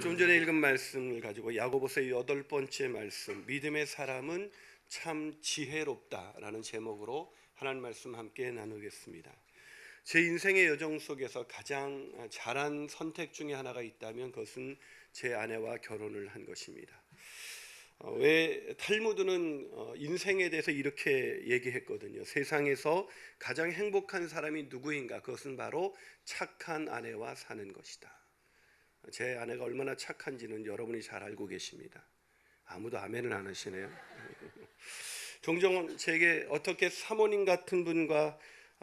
좀 전에 읽은 말씀을 가지고 야고보서의 8번째 말씀, 믿음의 사람은 참 지혜롭다라는 제목으로 하나님 말씀 함께 나누겠습니다. 제 인생의 여정 속에서 가장 잘한 선택 중에 하나가 있다면 그것은 제 아내와 결혼을 한 것입니다. 왜 탈무드는 인생에 대해서 이렇게 얘기했거든요. 세상에서 가장 행복한 사람이 누구인가? 그것은 바로 착한 아내와 사는 것이다. 제 아내가 얼마나 착한지는 여러분이 잘 알고 계십니다. 아무도 아멘을 안 하시네요. 종종 제게 어떻게 사모님 같은 분과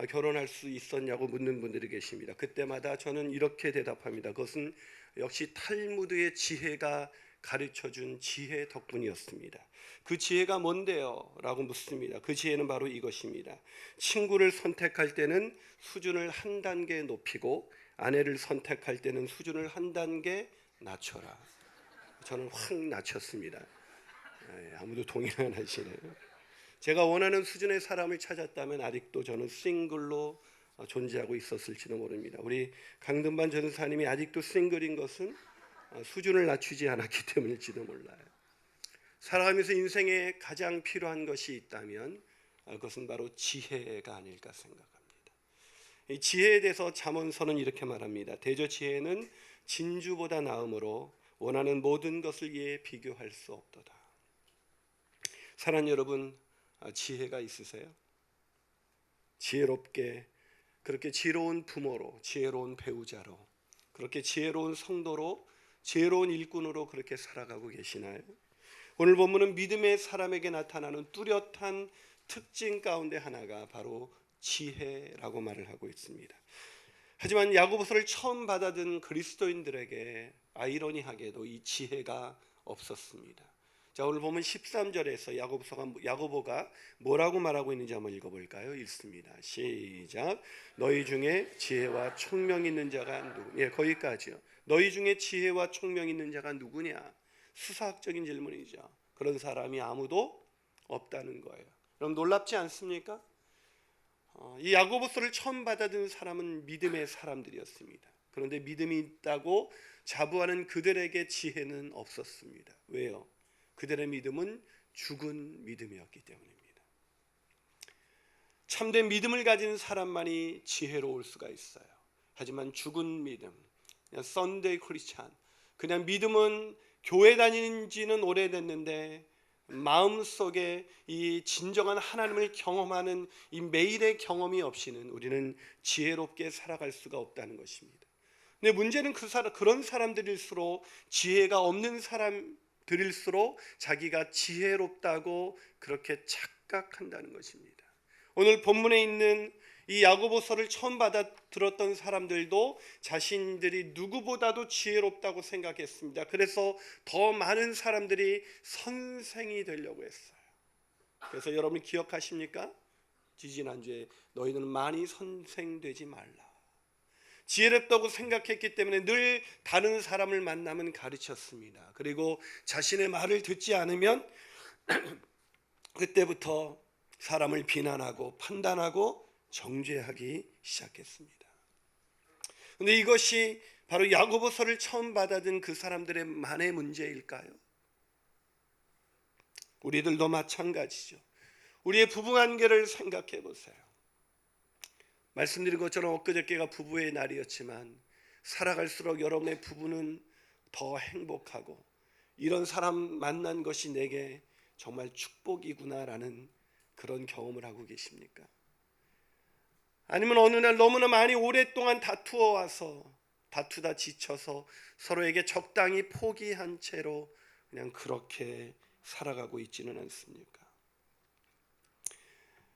결혼할 수 있었냐고 묻는 분들이 계십니다. 그때마다 저는 이렇게 대답합니다. 그것은 역시 탈무드의 지혜가 가르쳐준 지혜 덕분이었습니다. 그 지혜가 뭔데요? 라고 묻습니다. 그 지혜는 바로 이것입니다. 친구를 선택할 때는 수준을 한 단계 높이고 아내를 선택할 때는 수준을 한 단계 낮춰라. 저는 확 낮췄습니다. 아무도 동의를 안 하시네요. 제가 원하는 수준의 사람을 찾았다면 아직도 저는 싱글로 존재하고 있었을지도 모릅니다. 우리 강든반 전사님이 아직도 싱글인 것은 수준을 낮추지 않았기 때문일지도 몰라요. 살아가면서 인생에 가장 필요한 것이 있다면 그것은 바로 지혜가 아닐까 생각합니다. 이 지혜에 대해서 잠언서는 이렇게 말합니다. 대저 지혜는 진주보다 나음으로 원하는 모든 것을 이에 비교할 수 없도다. 사랑하는 여러분, 지혜가 있으세요? 지혜롭게 그렇게 지혜로운 부모로, 지혜로운 배우자로, 그렇게 지혜로운 성도로, 지혜로운 일꾼으로 그렇게 살아가고 계시나요? 오늘 본문은 믿음의 사람에게 나타나는 뚜렷한 특징 가운데 하나가 바로 지혜라고 말을 하고 있습니다. 하지만 야고보서를 처음 받아든 그리스도인들에게 아이러니하게도 이 지혜가 없었습니다. 자, 오늘 보면 13절에서 야고보가 뭐라고 말하고 있는지 한번 읽어볼까요? 읽습니다. 시작. 너희 중에 지혜와 총명 있는 자가 누구냐? 거기까지요. 너희 중에 지혜와 총명 있는 자가 누구냐? 수사학적인 질문이죠. 그런 사람이 아무도 없다는 거예요. 여러분 놀랍지 않습니까? 이 야고보서를 처음 받아든 사람은 믿음의 사람들이었습니다. 그런데 믿음이 있다고 자부하는 그들에게 지혜는 없었습니다. 왜요? 그들의 믿음은 죽은 믿음이었기 때문입니다. 참된 믿음을 가진 사람만이 지혜로울 수가 있어요. 하지만 죽은 믿음, 그냥 썬데이 크리스찬, 그냥 믿음은 교회 다니는 지는 오래됐는데 마음속에 이 진정한 하나님을 경험하는 이 매일의 경험이 없이는 우리는 지혜롭게 살아갈 수가 없다는 것입니다. 근데 문제는 그런 사람들일수록 지혜가 없는 사람들일수록 자기가 지혜롭다고 그렇게 착각한다는 것입니다. 오늘 본문에 있는 이 야고보서를 처음 받아 들었던 사람들도 자신들이 누구보다도 지혜롭다고 생각했습니다. 그래서 더 많은 사람들이 선생이 되려고 했어요. 그래서 여러분 기억하십니까? 지지난주에 너희는 많이 선생되지 말라. 지혜롭다고 생각했기 때문에 늘 다른 사람을 만나면 가르쳤습니다. 그리고 자신의 말을 듣지 않으면 그때부터 사람을 비난하고 판단하고 정죄하기 시작했습니다. 그런데 이것이 바로 야고보서를 처음 받아든 그 사람들의 만의 문제일까요? 우리들도 마찬가지죠. 우리의 부부관계를 생각해 보세요. 말씀드린 것처럼 엊그저께가 부부의 날이었지만 살아갈수록 여러분의 부부는 더 행복하고 이런 사람 만난 것이 내게 정말 축복이구나라는 그런 경험을 하고 계십니까? 아니면 어느 날 너무나 많이 오랫동안 다투어 와서 다투다 지쳐서 서로에게 적당히 포기한 채로 그냥 그렇게 살아가고 있지는 않습니까?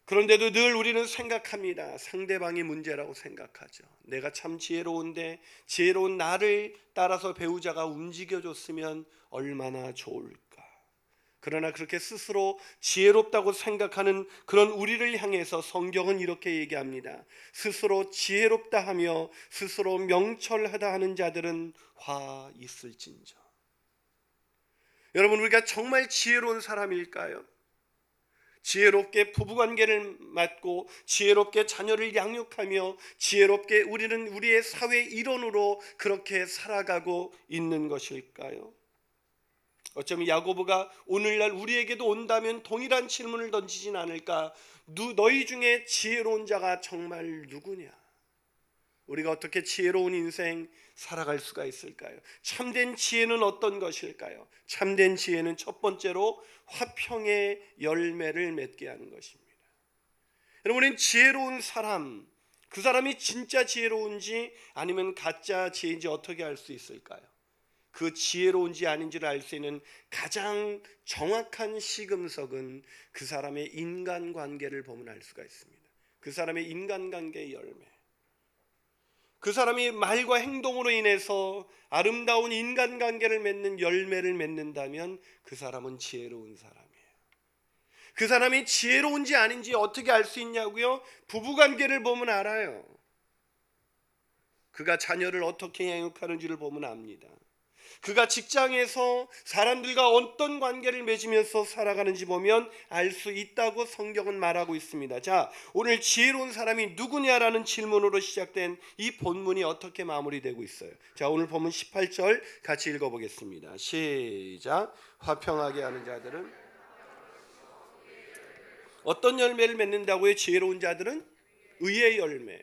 그런데도 늘 우리는 생각합니다. 상대방이 문제라고 생각하죠. 내가 참 지혜로운데 지혜로운 나를 따라서 배우자가 움직여줬으면 얼마나 좋을까. 그러나 그렇게 스스로 지혜롭다고 생각하는 그런 우리를 향해서 성경은 이렇게 얘기합니다. 스스로 지혜롭다 하며 스스로 명철하다 하는 자들은 화 있을진저. 여러분, 우리가 정말 지혜로운 사람일까요? 지혜롭게 부부관계를 맡고 지혜롭게 자녀를 양육하며 지혜롭게 우리는 우리의 사회 일원으로 그렇게 살아가고 있는 것일까요? 어쩌면 야고보가 오늘날 우리에게도 온다면 동일한 질문을 던지진 않을까? 너희 중에 지혜로운 자가 정말 누구냐? 우리가 어떻게 지혜로운 인생 살아갈 수가 있을까요? 참된 지혜는 어떤 것일까요? 참된 지혜는 첫 번째로 화평의 열매를 맺게 하는 것입니다. 여러분, 지혜로운 사람, 그 사람이 진짜 지혜로운지 아니면 가짜 지혜인지 어떻게 알 수 있을까요? 그 지혜로운지 아닌지를 알 수 있는 가장 정확한 시금석은 그 사람의 인간관계를 보면 알 수가 있습니다. 그 사람의 인간관계의 열매, 그 사람이 말과 행동으로 인해서 아름다운 인간관계를 맺는 열매를 맺는다면 그 사람은 지혜로운 사람이에요. 그 사람이 지혜로운지 아닌지 어떻게 알 수 있냐고요? 부부관계를 보면 알아요. 그가 자녀를 어떻게 양육하는지를 보면 압니다. 그가 직장에서 사람들과 어떤 관계를 맺으면서 살아가는지 보면 알 수 있다고 성경은 말하고 있습니다. 자, 오늘 지혜로운 사람이 누구냐라는 질문으로 시작된 이 본문이 어떻게 마무리되고 있어요? 자, 오늘 본문 18절 같이 읽어보겠습니다. 시작. 화평하게 하는 자들은 어떤 열매를 맺는다고요? 지혜로운 자들은 의의 열매.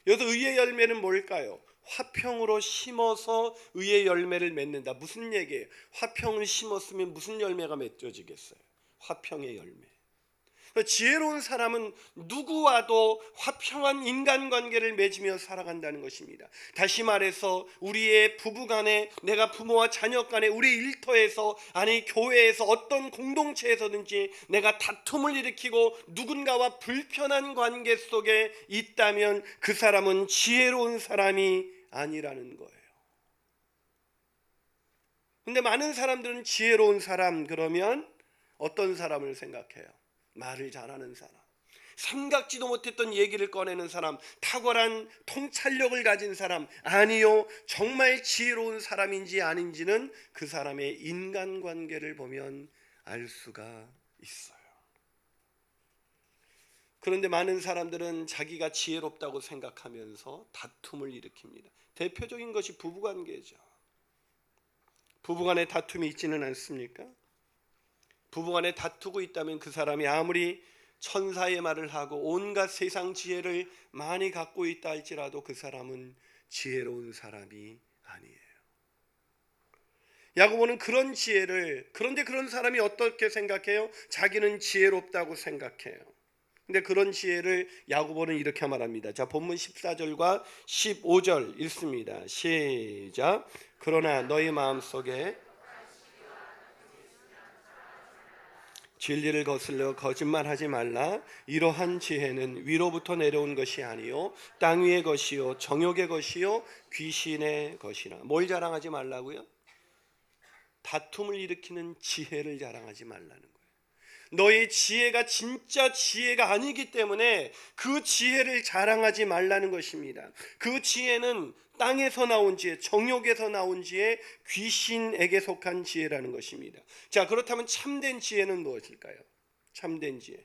여기서 의의 열매는 뭘까요? 화평으로 심어서 의의 열매를 맺는다. 무슨 얘기예요? 화평을 심었으면 무슨 열매가 맺어지겠어요? 화평의 열매. 지혜로운 사람은 누구와도 화평한 인간관계를 맺으며 살아간다는 것입니다. 다시 말해서 우리의 부부간에, 내가 부모와 자녀간에, 우리 일터에서, 아니 교회에서, 어떤 공동체에서든지 내가 다툼을 일으키고 누군가와 불편한 관계 속에 있다면 그 사람은 지혜로운 사람이 아니라는 거예요. 근데 많은 사람들은 지혜로운 사람 그러면 어떤 사람을 생각해요? 말을 잘하는 사람, 생각지도 못했던 얘기를 꺼내는 사람, 탁월한 통찰력을 가진 사람. 아니요, 정말 지혜로운 사람인지 아닌지는 그 사람의 인간관계를 보면 알 수가 있어요. 그런데 많은 사람들은 자기가 지혜롭다고 생각하면서 다툼을 일으킵니다. 대표적인 것이 부부관계죠. 부부간에 다툼이 있지는 않습니까? 부부간에 다투고 있다면 그 사람이 아무리 천사의 말을 하고 온갖 세상 지혜를 많이 갖고 있다 할지라도 그 사람은 지혜로운 사람이 아니에요. 야고보는 그런 지혜를, 그런데 그런 사람이 어떻게 생각해요? 자기는 지혜롭다고 생각해요. 근데 그런 지혜를 야고보는 이렇게 말합니다. 자, 본문 14절과 15절 읽습니다. 시작. 그러나 너희 마음속에 진리를 거슬러 거짓말하지 말라. 이러한 지혜는 위로부터 내려온 것이 아니요 땅 위의 것이요 정욕의 것이요 귀신의 것이라. 뭘 자랑하지 말라고요? 다툼을 일으키는 지혜를 자랑하지 말라는 거예요. 너의 지혜가 진짜 지혜가 아니기 때문에 그 지혜를 자랑하지 말라는 것입니다. 그 지혜는 땅에서 나온 지혜, 정욕에서 나온 지혜, 귀신에게 속한 지혜라는 것입니다. 자, 그렇다면 참된 지혜는 무엇일까요? 참된 지혜.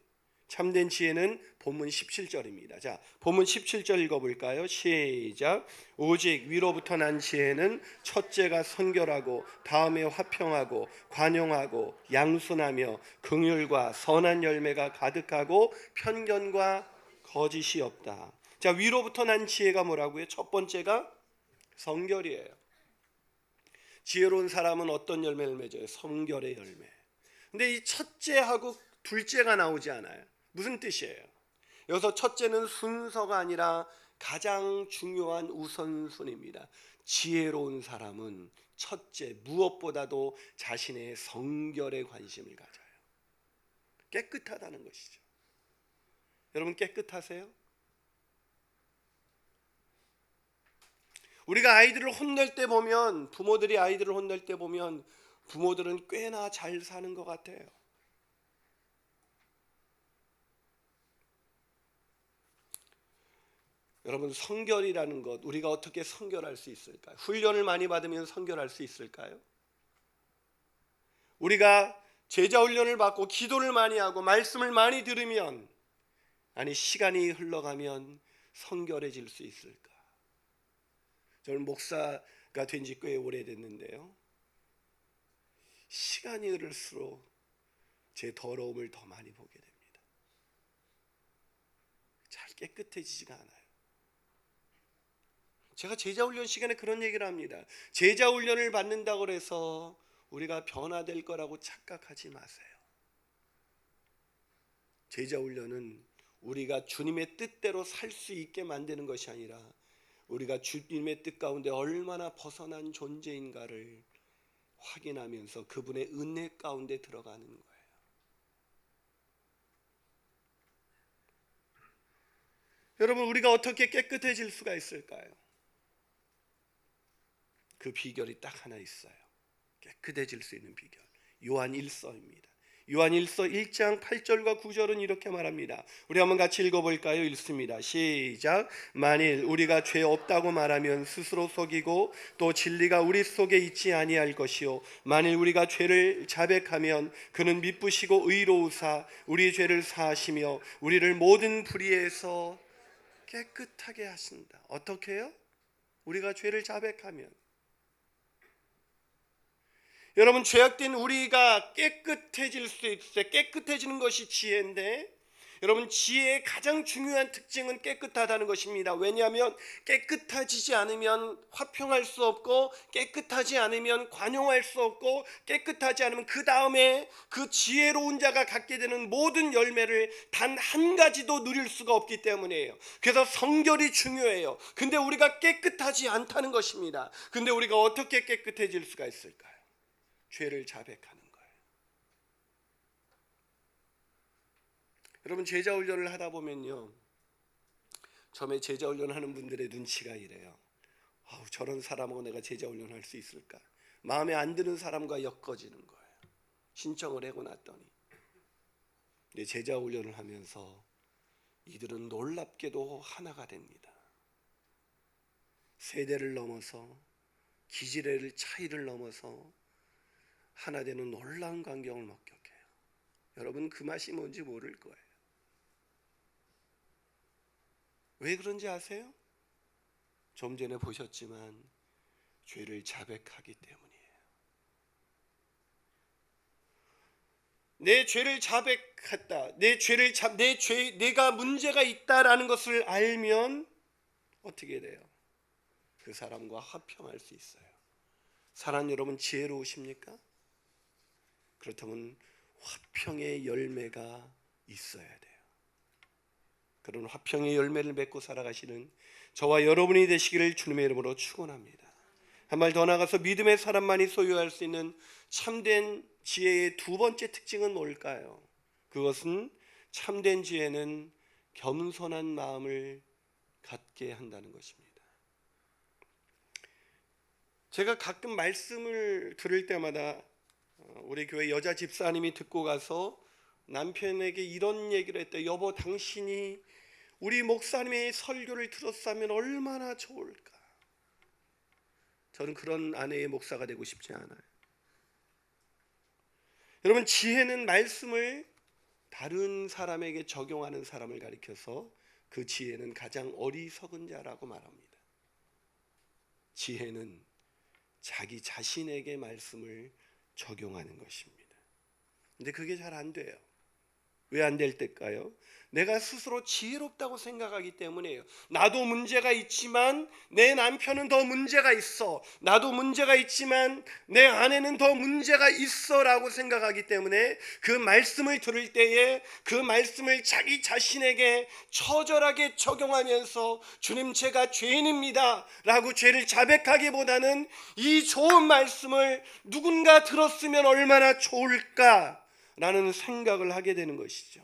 참된 지혜는 본문 17절입니다. 자, 본문 17절 읽어볼까요? 시작. 오직 위로부터 난 지혜는 첫째가 선결하고 다음에 화평하고 관용하고 양순하며 긍휼과 선한 열매가 가득하고 편견과 거짓이 없다. 자, 위로부터 난 지혜가 뭐라고요? 첫 번째가 성결이에요. 지혜로운 사람은 어떤 열매를 맺어요? 성결의 열매. 근데 이 첫째하고 둘째가 나오지 않아요. 무슨 뜻이에요? 여기서 첫째는 순서가 아니라 가장 중요한 우선순위입니다. 지혜로운 사람은 첫째, 무엇보다도 자신의 성결에 관심을 가져요. 깨끗하다는 것이죠. 여러분 깨끗하세요? 우리가 아이들을 혼낼 때 보면, 부모들이 아이들을 혼낼 때 보면 부모들은 꽤나 잘 사는 것 같아요. 여러분, 성결이라는 것, 우리가 어떻게 성결할 수 있을까요? 훈련을 많이 받으면 성결할 수 있을까요? 우리가 제자 훈련을 받고 기도를 많이 하고 말씀을 많이 들으면, 아니 시간이 흘러가면 성결해질 수 있을까? 저는 목사가 된 지 꽤 오래됐는데요, 시간이 흐를수록 제 더러움을 더 많이 보게 됩니다. 잘 깨끗해지지가 않아요. 제가 제자훈련 시간에 그런 얘기를 합니다. 제자훈련을 받는다고 해서 우리가 변화될 거라고 착각하지 마세요. 제자훈련은 우리가 주님의 뜻대로 살 수 있게 만드는 것이 아니라 우리가 주님의 뜻 가운데 얼마나 벗어난 존재인가를 확인하면서 그분의 은혜 가운데 들어가는 거예요. 여러분, 우리가 어떻게 깨끗해질 수가 있을까요? 그 비결이 딱 하나 있어요. 깨끗해질 수 있는 비결, 요한 1서입니다. 요한 1서 1장 8절과 9절은 이렇게 말합니다. 우리 한번 같이 읽어볼까요? 읽습니다. 시작. 만일 우리가 죄 없다고 말하면 스스로 속이고 또 진리가 우리 속에 있지 아니할 것이요, 만일 우리가 죄를 자백하면 그는 미쁘시고 의로우사 우리 죄를 사하시며 우리를 모든 불의에서 깨끗하게 하신다. 어떻게 해요? 우리가 죄를 자백하면. 여러분, 죄악된 우리가 깨끗해질 수 있어요. 깨끗해지는 것이 지혜인데, 여러분, 지혜의 가장 중요한 특징은 깨끗하다는 것입니다. 왜냐하면 깨끗해지지 않으면 화평할 수 없고, 깨끗하지 않으면 관용할 수 없고, 깨끗하지 않으면 그 다음에 그 지혜로운 자가 갖게 되는 모든 열매를 단 한 가지도 누릴 수가 없기 때문이에요. 그래서 성결이 중요해요. 근데 우리가 깨끗하지 않다는 것입니다. 근데 우리가 어떻게 깨끗해질 수가 있을까요? 죄를 자백하는 거예요. 여러분, 제자 훈련을 하다 보면요, 처음에 제자 훈련하는 분들의 눈치가 이래요. 저런 사람하고 내가 제자 훈련할 수 있을까? 마음에 안 드는 사람과 엮어지는 거예요. 신청을 하고 났더니. 근데 제자 훈련을 하면서 이들은 놀랍게도 하나가 됩니다. 세대를 넘어서, 기질의 차이를 넘어서 하나 되는 놀라운 광경을 목격해요. 여러분, 그 맛이 뭔지 모를 거예요. 왜 그런지 아세요? 좀 전에 보셨지만 죄를 자백하기 때문이에요. 내 죄를 자백했다. 내가 문제가 있다라는 것을 알면 어떻게 돼요? 그 사람과 화평할 수 있어요. 사랑 여러분, 지혜로우십니까? 그렇다면 화평의 열매가 있어야 돼요. 그런 화평의 열매를 맺고 살아가시는 저와 여러분이 되시기를 주님의 이름으로 축원합니다. 한 발 더 나가서 믿음의 사람만이 소유할 수 있는 참된 지혜의 두 번째 특징은 뭘까요? 그것은 참된 지혜는 겸손한 마음을 갖게 한다는 것입니다. 제가 가끔 말씀을 들을 때마다 우리 교회 여자 집사님이 듣고 가서 남편에게 이런 얘기를 했대요. 여보, 당신이 우리 목사님의 설교를 들었다면 얼마나 좋을까. 저는 그런 아내의 목사가 되고 싶지 않아요. 여러분, 지혜는 말씀을 다른 사람에게 적용하는 사람을 가리켜서 그 지혜는 가장 어리석은 자라고 말합니다. 지혜는 자기 자신에게 말씀을 적용하는 것입니다. 근데 그게 잘 안 돼요. 왜 안 될 때일까요? 내가 스스로 지혜롭다고 생각하기 때문이에요. 나도 문제가 있지만 내 남편은 더 문제가 있어. 나도 문제가 있지만 내 아내는 더 문제가 있어 라고 생각하기 때문에 그 말씀을 들을 때에 그 말씀을 자기 자신에게 처절하게 적용하면서 주님, 제가 죄인입니다 라고 죄를 자백하기보다는 이 좋은 말씀을 누군가 들었으면 얼마나 좋을까 라는 생각을 하게 되는 것이죠.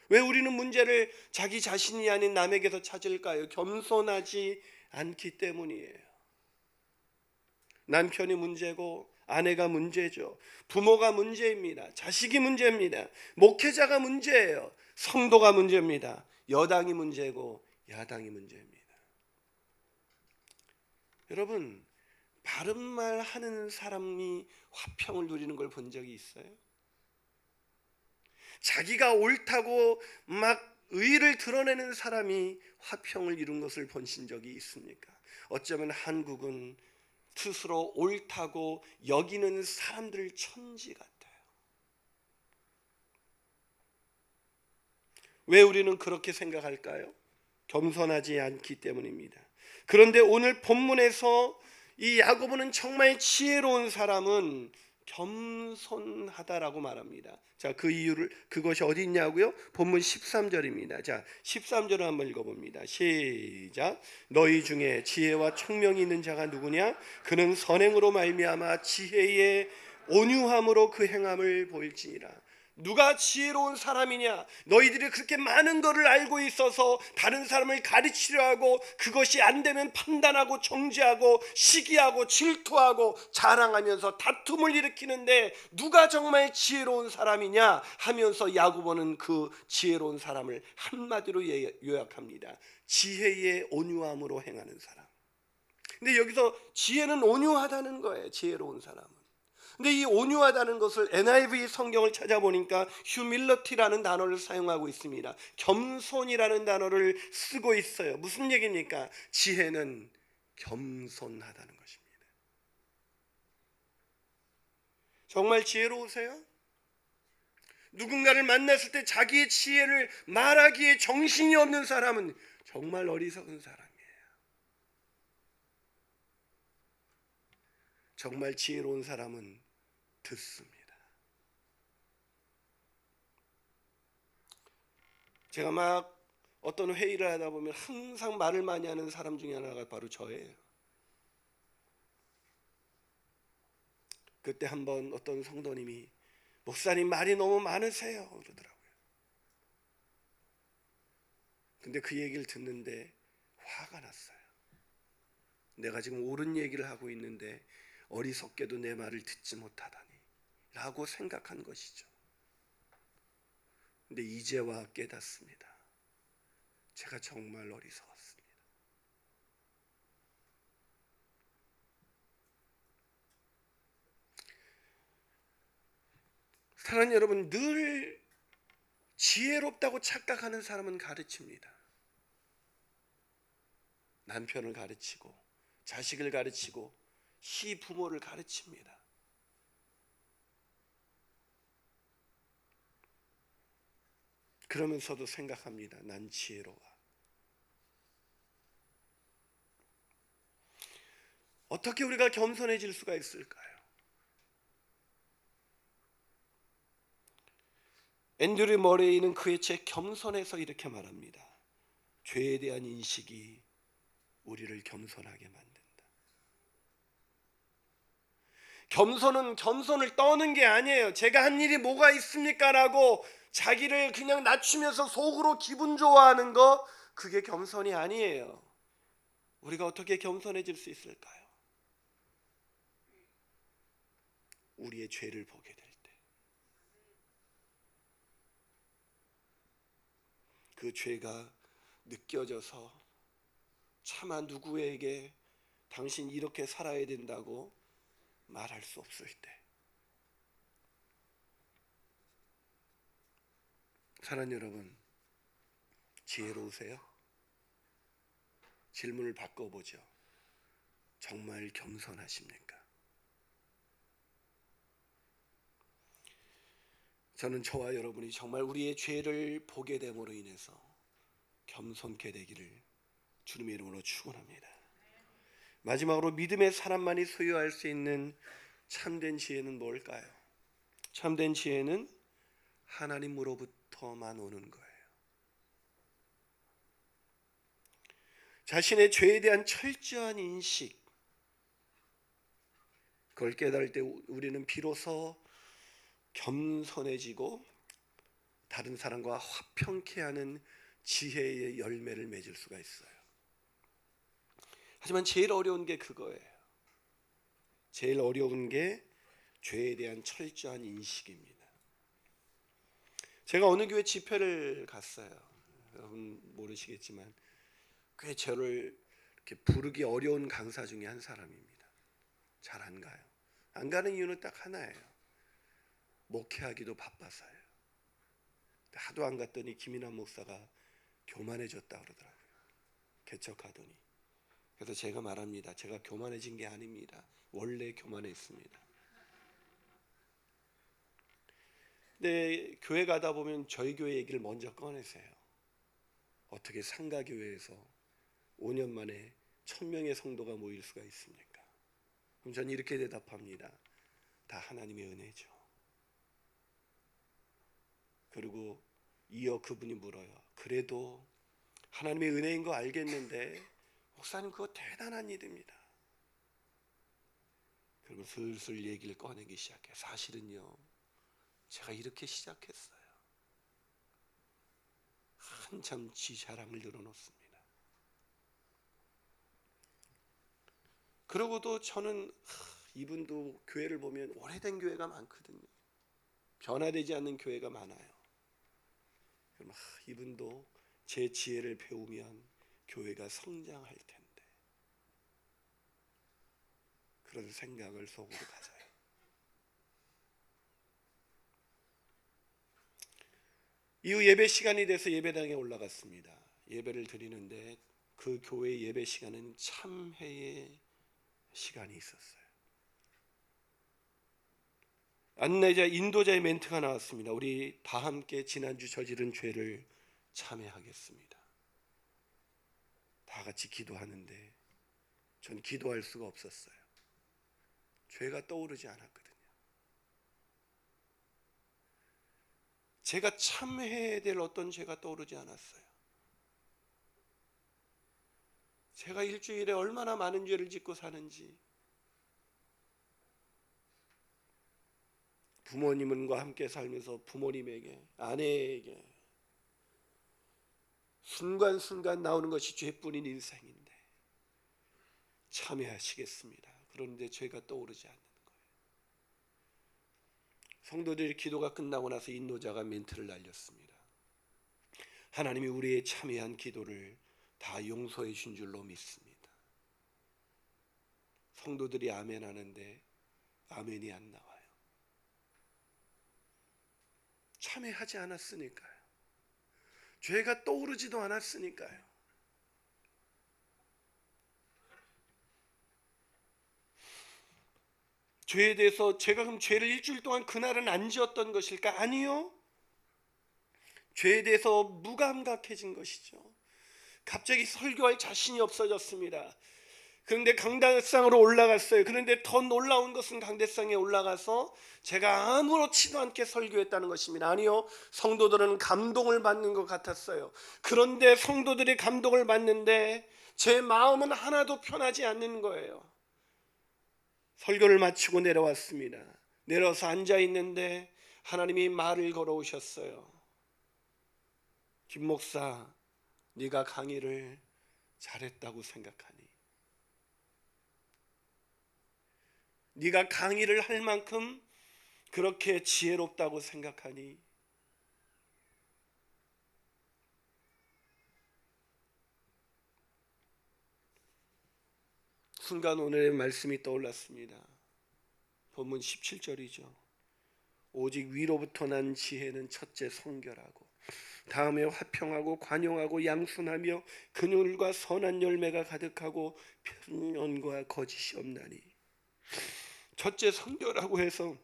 왜 우리는 문제를 자기 자신이 아닌 남에게서 찾을까요? 겸손하지 않기 때문이에요. 남편이 문제고 아내가 문제죠. 부모가 문제입니다. 자식이 문제입니다. 목회자가 문제예요. 성도가 문제입니다. 여당이 문제고 야당이 문제입니다. 여러분, 바른 말 하는 사람이 화평을 누리는 걸 본 적이 있어요? 자기가 옳다고 막 의를 드러내는 사람이 화평을 이룬 것을 보신 적이 있습니까? 어쩌면 한국은 스스로 옳다고 여기는 사람들 천지 같아요. 왜 우리는 그렇게 생각할까요? 겸손하지 않기 때문입니다. 그런데 오늘 본문에서 이 야고보는 정말 지혜로운 사람은 겸손하다라고 말합니다. 자, 그 이유를 그것이 어디 있냐고요? 본문 13절입니다. 자, 13절을 한번 읽어봅니다. 시작. 너희 중에 지혜와 총명이 있는 자가 누구냐? 그는 선행으로 말미암아 지혜의 온유함으로 그 행함을 보일지니라. 누가 지혜로운 사람이냐? 너희들이 그렇게 많은 것을 알고 있어서 다른 사람을 가르치려 하고 그것이 안 되면 판단하고 정죄하고 시기하고 질투하고 자랑하면서 다툼을 일으키는데 누가 정말 지혜로운 사람이냐 하면서 야고보는 그 지혜로운 사람을 한마디로 요약합니다. 지혜의 온유함으로 행하는 사람. 근데 여기서 지혜는 온유하다는 거예요. 지혜로운 사람은. 근데 이 온유하다는 것을 NIV 성경을 찾아보니까 humility라는 단어를 사용하고 있습니다. 겸손이라는 단어를 쓰고 있어요. 무슨 얘기입니까? 지혜는 겸손하다는 것입니다. 정말 지혜로우세요? 누군가를 만났을 때 자기의 지혜를 말하기에 정신이 없는 사람은 정말 어리석은 사람이에요. 정말 지혜로운 사람은 듣습니다. 제가 막 어떤 회의를 하다 보면 항상 말을 많이 하는 사람 중에 하나가 바로 저예요. 그때 한번 어떤 성도님이 목사님 말이 너무 많으세요 그러더라고요. 근데 그 얘기를 듣는데 화가 났어요. 내가 지금 옳은 얘기를 하고 있는데 어리석게도 내 말을 듣지 못하다니 라고 생각한 것이죠. 근데 이제와 깨닫습니다. 제가 정말 어리석었습니다. 사랑하는 여러분, 늘 지혜롭다고 착각하는 사람은 가르칩니다. 남편을 가르치고 자식을 가르치고 시부모를 가르칩니다. 그러면서도 생각합니다. 난 지혜로워. 어떻게 우리가 겸손해질 수가 있을까요? 앤드류 머레이는 그의 책 겸손에서 이렇게 말합니다. 죄에 대한 인식이 우리를 겸손하게 만든다. 겸손을 떠는 게 아니에요. 제가 한 일이 뭐가 있습니까? 라고 자기를 그냥 낮추면서 속으로 기분 좋아하는 거, 그게 겸손이 아니에요. 우리가 어떻게 겸손해질 수 있을까요? 우리의 죄를 보게 될 때, 그 죄가 느껴져서 차마 누구에게 당신 이렇게 살아야 된다고 말할 수 없을 때, 사랑하는 여러분, 지혜로우세요? 질문을 바꿔보죠. 정말 겸손하십니까? 저는 저와 여러분이 정말 우리의 죄를 보게 됨으로 인해서 겸손케 되기를 주님의 이름으로 축원합니다. 마지막으로 믿음의 사람만이 소유할 수 있는 참된 지혜는 뭘까요? 참된 지혜는 하나님으로부터만 오는 거예요. 자신의 죄에 대한 철저한 인식, 그걸 깨달을 때 우리는 비로소 겸손해지고 다른 사람과 화평케 하는 지혜의 열매를 맺을 수가 있어요. 하지만 제일 어려운 게 그거예요. 제일 어려운 게 죄에 대한 철저한 인식입니다. 제가 어느 교회 집회를 갔어요. 여러분 모르시겠지만 꽤 저를 이렇게 부르기 어려운 강사 중에 한 사람입니다. 잘 안 가요. 안 가는 이유는 딱 하나예요. 목회하기도 바빠서요. 하도 안 갔더니 김인환 목사가 교만해졌다 그러더라고요. 개척하더니. 그래서 제가 말합니다. 제가 교만해진 게 아닙니다. 원래 교만했습니다. 근데 교회 가다 보면 저희 교회 얘기를 먼저 꺼내세요. 어떻게 상가교회에서 5년 만에 1000명의 성도가 모일 수가 있습니까? 그럼 저는 이렇게 대답합니다. 다 하나님의 은혜죠. 그리고 이어 그분이 물어요. 그래도 하나님의 은혜인 거 알겠는데 목사님 그거 대단한 일입니다. 그리고 슬슬 얘기를 꺼내기 시작해. 사실은요, 제가 이렇게 시작했어요. 한참 지 자랑을 늘어놓습니다. 그러고도 저는 이분도 교회를 보면 오래된 교회가 많거든요. 변화되지 않는 교회가 많아요. 그럼 이분도 제 지혜를 배우면 교회가 성장할 텐데, 그런 생각을 속으로 가져요. 이후 예배 시간이 돼서 예배당에 올라갔습니다. 예배를 드리는데 그 교회 예배 시간은 참회의 시간이 있었어요. 안내자 인도자의 멘트가 나왔습니다. 우리 다 함께 지난주 저지른 죄를 참회하겠습니다. 다 같이 기도하는데 전 기도할 수가 없었어요. 죄가 떠오르지 않았거든요. 제가 참회해야 될 어떤 죄가 떠오르지 않았어요. 제가 일주일에 얼마나 많은 죄를 짓고 사는지, 부모님과 함께 살면서 부모님에게, 아내에게 순간순간 나오는 것이 죄뿐인 인생인데 참회하시겠습니다. 그런데 죄가 떠오르지 않는 거예요. 성도들이 기도가 끝나고 나서 인도자가 멘트를 날렸습니다. 하나님이 우리의 참회한 기도를 다 용서해 준 줄로 믿습니다. 성도들이 아멘 하는데 아멘이 안 나와요. 참회하지 않았으니까요. 죄가 떠오르지도 않았으니까요. 죄에 대해서 제가 그럼 죄를 일주일 동안 그날은 안 지었던 것일까? 아니요. 죄에 대해서 무감각해진 것이죠. 갑자기 설교할 자신이 없어졌습니다. 그런데 강대상으로 올라갔어요. 그런데 더 놀라운 것은 강대상에 올라가서 제가 아무렇지도 않게 설교했다는 것입니다. 아니요, 성도들은 감동을 받는 것 같았어요. 그런데 성도들이 감동을 받는데 제 마음은 하나도 편하지 않는 거예요. 설교를 마치고 내려왔습니다. 내려서 앉아 있는데 하나님이 말을 걸어오셨어요. 김 목사, 네가 강의를 잘했다고 생각하니? 네가 강의를 할 만큼 그렇게 지혜롭다고 생각하니? 순간 오늘의 말씀이 떠올랐습니다. 본문 17절이죠. 오직 위로부터 난 지혜는 첫째 성결하고 다음에 화평하고 관용하고 양순하며 긍휼과 선한 열매가 가득하고 편견과 거짓이 없나니. 첫째 성결하고 해서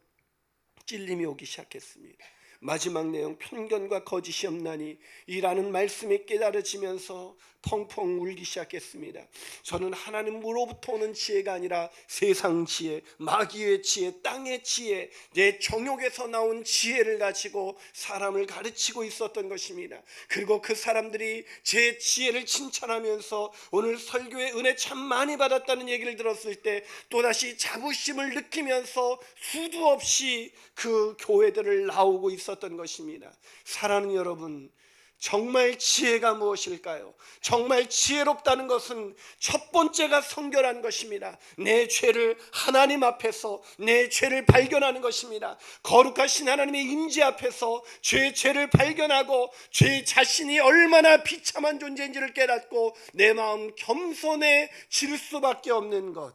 찔림이 오기 시작했습니다. 마지막 내용 편견과 거짓이 없나니 이라는 말씀이 깨달아지면서 펑펑 울기 시작했습니다. 저는 하나님으로부터 오는 지혜가 아니라 세상 지혜, 마귀의 지혜, 땅의 지혜, 내 정욕에서 나온 지혜를 가지고 사람을 가르치고 있었던 것입니다. 그리고 그 사람들이 제 지혜를 칭찬하면서 오늘 설교에 은혜 참 많이 받았다는 얘기를 들었을 때 또다시 자부심을 느끼면서 수도 없이 그 교회들을 나오고 있었던 것입니다. 사랑하는 여러분, 정말 지혜가 무엇일까요? 정말 지혜롭다는 것은 첫 번째가 성결한 것입니다. 내 죄를 하나님 앞에서 내 죄를 발견하는 것입니다. 거룩하신 하나님의 임재 앞에서 죄를 발견하고 죄 자신이 얼마나 비참한 존재인지를 깨닫고 내 마음 겸손해질 수밖에 없는 것.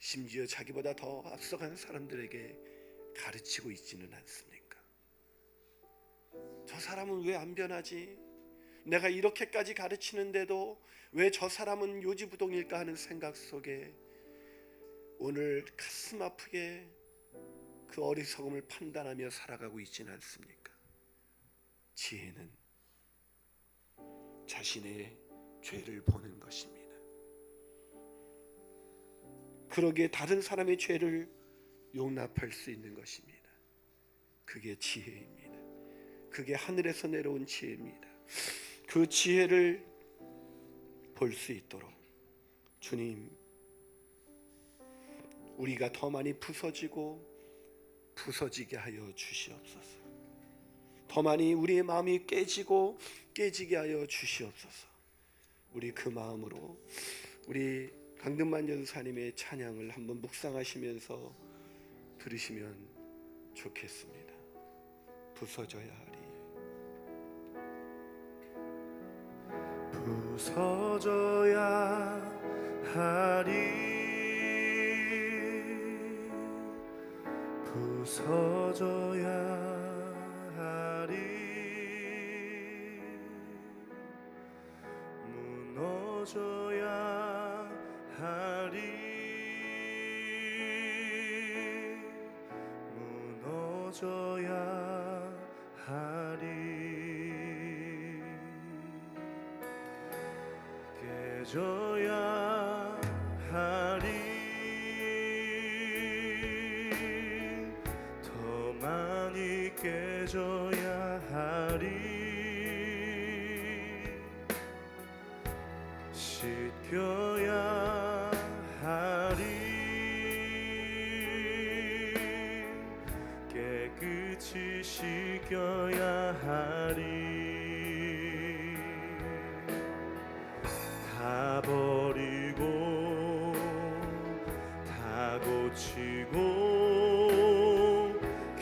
심지어 자기보다 더 앞서간 사람들에게 가르치고 있지는 않습니까? 저 사람은 왜 안 변하지? 내가 이렇게까지 가르치는데도 왜 저 사람은 요지부동일까 하는 생각 속에 오늘 가슴 아프게 그 어리석음을 판단하며 살아가고 있지는 않습니까? 지혜는 자신의 죄를 보는 것입니다. 그러기에 다른 사람의 죄를 용납할 수 있는 것입니다. 그게 지혜입니다. 그게 하늘에서 내려온 지혜입니다. 그 지혜를 볼 수 있도록 주님, 우리가 더 많이 부서지게 하여 주시옵소서. 더 많이 우리의 마음이 깨지게 하여 주시옵소서. 우리 그 마음으로 우리 강등만 전사님의 찬양을 한번 묵상하시면서 들으시면 좋겠습니다. 부서져야 하리, 부서져야 하리, 부서져야 하리, 무너져야 하리, 무너져야 하리, 깨져야 하리, 더 많이 깨져야 하리, 씻겨야 하리, 깨끗이 씻겨야 하리, 다 버리고 다 고치고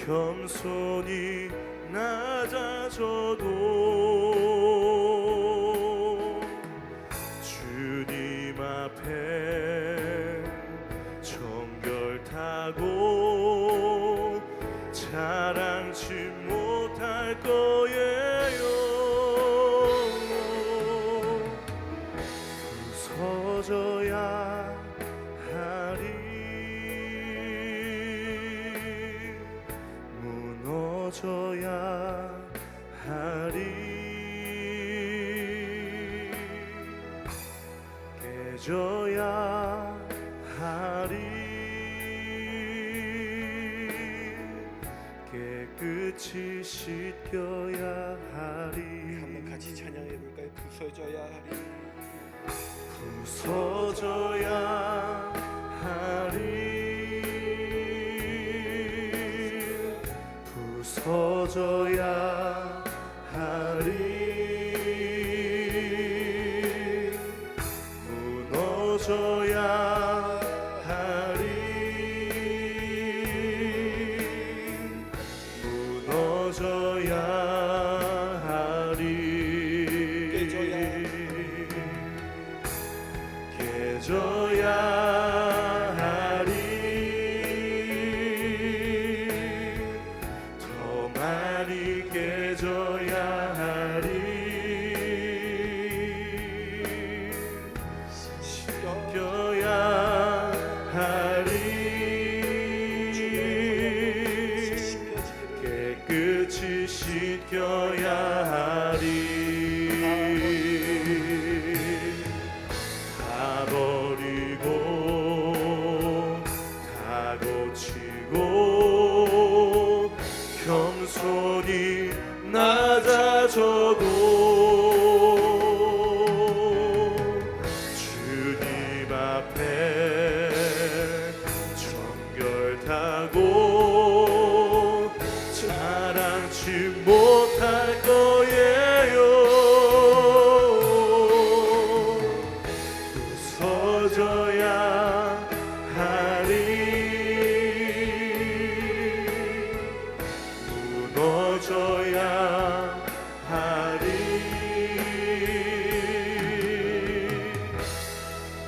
겸손히 낮아져도 주님 앞에 정결타고 자랑치 못할 거예요. 부서져야 하리, 무너져야 하리, 깨져야 하리, 깨끗이 씻겨야 하리. 한번 같이 찬양해 볼까요? 부서져야 하리, 부서져야 하리, 부서져야 하리, 무너져야 하리, 무너져야 하리, 깨져야 하리, 더 많이 깨져야 하리, 씻겨야 하리, 깨끗이 씻겨야 하리, 다 버리고 다 고치고 겸손히 낮아져도 주님 앞에 정결타고 자랑치 못할 거예요. 부서져야 하리, 무너져야 하리,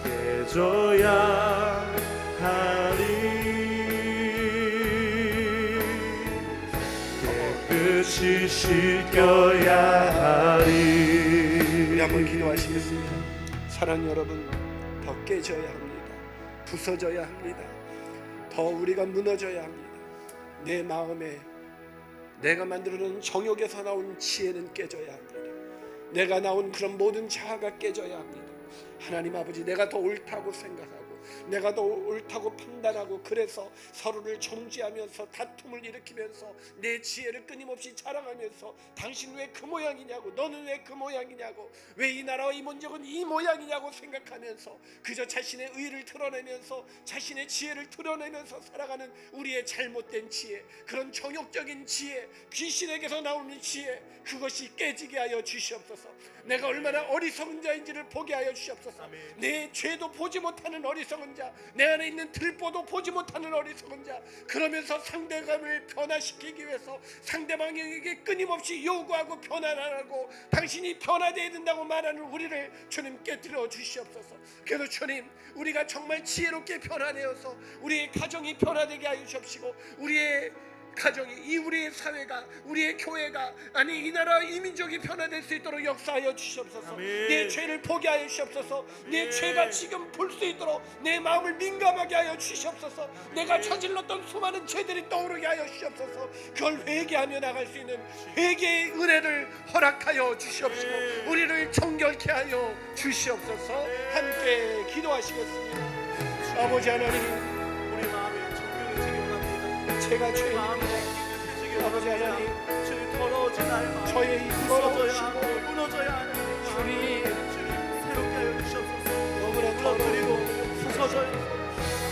깨져야 하리, 끝이 시켜야 하리. 우리 한번 기도하시겠습니다. 사랑하는 여러분, 더 깨져야 합니다. 부서져야 합니다. 더 우리가 무너져야 합니다. 내 마음에 내가 만들어놓은 정욕에서 나온 지혜는 깨져야 합니다. 내가 나온 그런 모든 자아가 깨져야 합니다. 하나님 아버지, 내가 더 옳다고 생각하고 내가 더 옳다고 판단하고 그래서 서로를 정죄하면서 다툼을 일으키면서 내 지혜를 끊임없이 자랑하면서 당신 왜 그 모양이냐고, 너는 왜 그 모양이냐고, 왜 이 나라와 이 민족은 이 모양이냐고 생각하면서 그저 자신의 의를 드러내면서 자신의 지혜를 드러내면서 살아가는 우리의 잘못된 지혜, 그런 정욕적인 지혜, 귀신에게서 나오는 지혜, 그것이 깨지게 하여 주시옵소서. 내가 얼마나 어리석은 자인지를 보게 하여 주시옵소서. 내 죄도 보지 못하는 어리석은 자, 내 안에 있는 들보도 보지 못하는 어리석은 자, 그러면서 상대감을 변화시키기 위해서 상대방에게 끊임없이 요구하고 변화하라고 당신이 변화되어야 된다고 말하는 우리를 주님 깨뜨려 주시옵소서. 그래도 주님, 우리가 정말 지혜롭게 변화되어서 우리의 가정이 변화되게 하여 주옵시고, 우리의 가정이, 우리의 사회가, 우리의 교회가, 아니 이 나라 이 민족이 변화될 수 있도록 역사하여 주시옵소서. 내 죄를 보게 하여 주시옵소서. 내 죄가 지금 볼 수 있도록 내 마음을 민감하게 하여 주시옵소서. 내가 저질렀던 수많은 죄들이 떠오르게 하여 주시옵소서. 그걸 회개하며 나갈 수 있는 회개의 은혜를 허락하여 주시옵시고 우리를 정결케 하여 주시옵소서. 함께 기도하시겠습니다. 아버지 하나님, 우리 마음에 정결해지기 원합니다. 제가 죄인입니다. 아버지 하나님, 더러워진 나의 마음, 저의 이 부서져야 하고 더러우시고 무너져야 하는 주님, 새롭게 하여 주시옵소서. 너무나 무너뜨리고 더러워 부서져야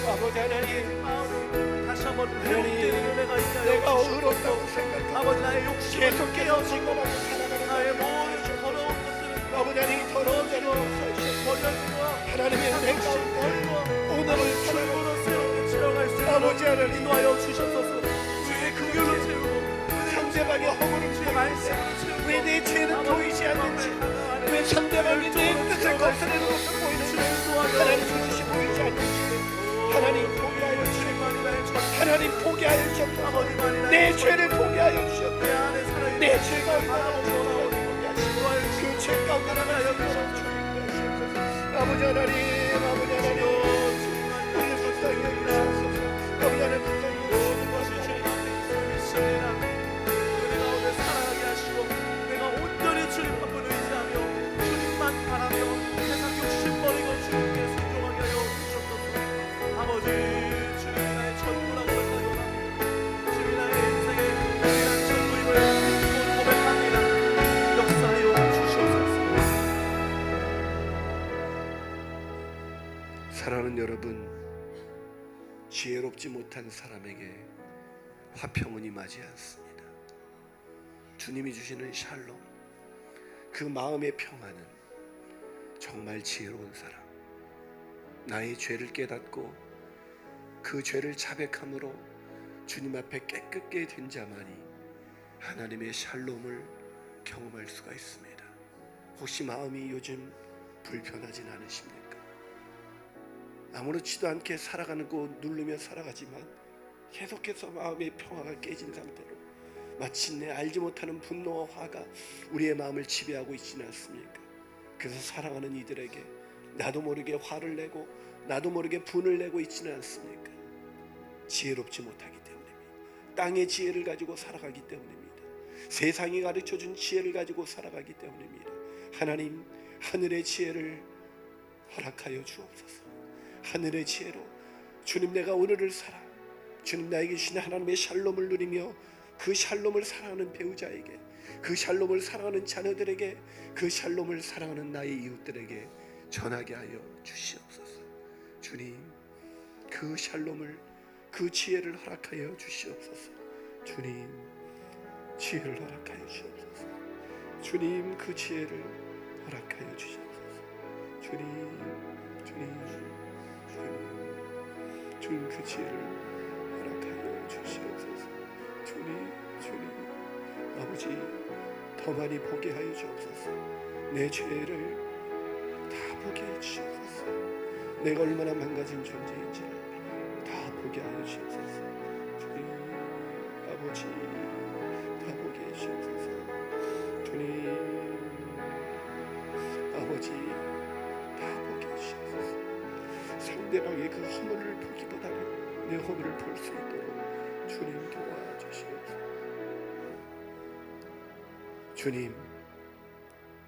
아버지 하나님, 마음을 다시 한번 하나님, 회복되는 은혜가 있게 하여 내가 주시옵소서. 의롭다고 생각하고 아버지, 나의 욕심을 계속해서 깨어지고 생각하고 살아가는 나의 모든 더러운 것들을 아버지 하나님, 더러운 자를 버려주고 하나님의 내 가운데 오늘을 출구로 새롭게 치러갈 수 있도록 아버지 하나님, 인도하여 주셔서 우리의 긍휼을 채우고 상대방의 허물을 주의 말씀을 채우고 왜 내 죄는 보이지 않는지, 왜 상대방이 내 뜻을 거스르는 것을 보이는지, 하나님 뜻이 보이지 않는지 하나님 포기하여 주시옵소서. 하나님 포기하여 주시옵소서. 내 죄를 포기하여 주시옵소서. 내 죄가 얼마나 없어서 그 죄 가운데 나가여 주시옵소서. 아버지 하나님, 아버지 하나님, 우리를 불쌍히 여기시옵소서. 아버지 하나님, 불쌍히 여기시옵소서. 내가 오늘 살아가게 하시고 내가 온전히 주님 한 분 의지하며 주님만 바라며 세상 욕심 버리고 주님께 순종하게 하여 주옵소서. 아버지, 주님 나의 전부라고 생각하오나 주님 나의 인생의 유일한 전부임을 고백합니다. 역사하여 주시옵소서. 사랑하는 여러분, 지혜롭지 못한 사람에게 화평은 임하지 않습니다. 주님이 주시는 샬롬, 그 마음의 평안은 정말 지혜로운 사람, 나의 죄를 깨닫고 그 죄를 자백함으로 주님 앞에 깨끗게 된 자만이 하나님의 샬롬을 경험할 수가 있습니다. 혹시 마음이 요즘 불편하진 않으십니까? 아무렇지도 않게 살아가고 누르며 살아가지만 계속해서 마음의 평화가 깨진 상태로 마침내 알지 못하는 분노와 화가 우리의 마음을 지배하고 있지는 않습니까? 그래서 사랑하는 이들에게 나도 모르게 화를 내고 나도 모르게 분을 내고 있지는 않습니까? 지혜롭지 못하기 때문입니다. 땅의 지혜를 가지고 살아가기 때문입니다. 세상이 가르쳐준 지혜를 가지고 살아가기 때문입니다. 하나님, 하늘의 지혜를 허락하여 주옵소서. 하늘의 지혜로 주님, 내가 오늘을 살아 주님 나에게 주신 하나님의 샬롬을 누리며 그 샬롬을 사랑하는 배우자에게, 그 샬롬을 사랑하는 자녀들에게, 그 샬롬을 사랑하는 나의 이웃들에게 전하게 하여 주시옵소서. 주님, 그 샬롬을, 그 지혜를 허락하여 주시옵소서. 주님, 지혜를 허락하여 주시옵소서. 주님, 그 지혜를 허락하여 주시옵소서. 주님, 그 지혜를 허락하여 주시옵소서. 주님, 아버지, 더 많이 보게 하여 주옵소서. 내 죄를 다 보게 해 주시옵소서. 내가 얼마나 망가진 존재인지를 다 보게 하여 주옵소서. 주님, 아버지, 더 다 보게 하시옵소서. 주님 아버지 다 보게 하시옵소서. 상대방의 그 허물을 보기보다는 내 허물을 볼 수 있도록 주님 도와주시옵소서. 주님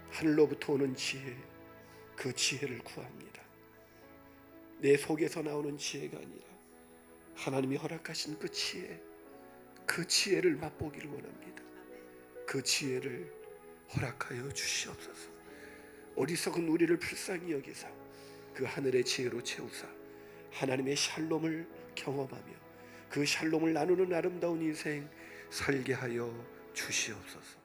하늘로부터 오는 지혜, 그 지혜를 구합니다. 내 속에서 나오는 지혜가 아니라 하나님이 허락하신 그 지혜를 맛보기를 원합니다. 그 지혜를 허락하여 주시옵소서. 어리석은 우리를 불쌍히 여기사 그 하늘의 지혜로 채우사 하나님의 샬롬을 경험하며 그 샬롬을 나누는 아름다운 인생 살게 하여 주시옵소서.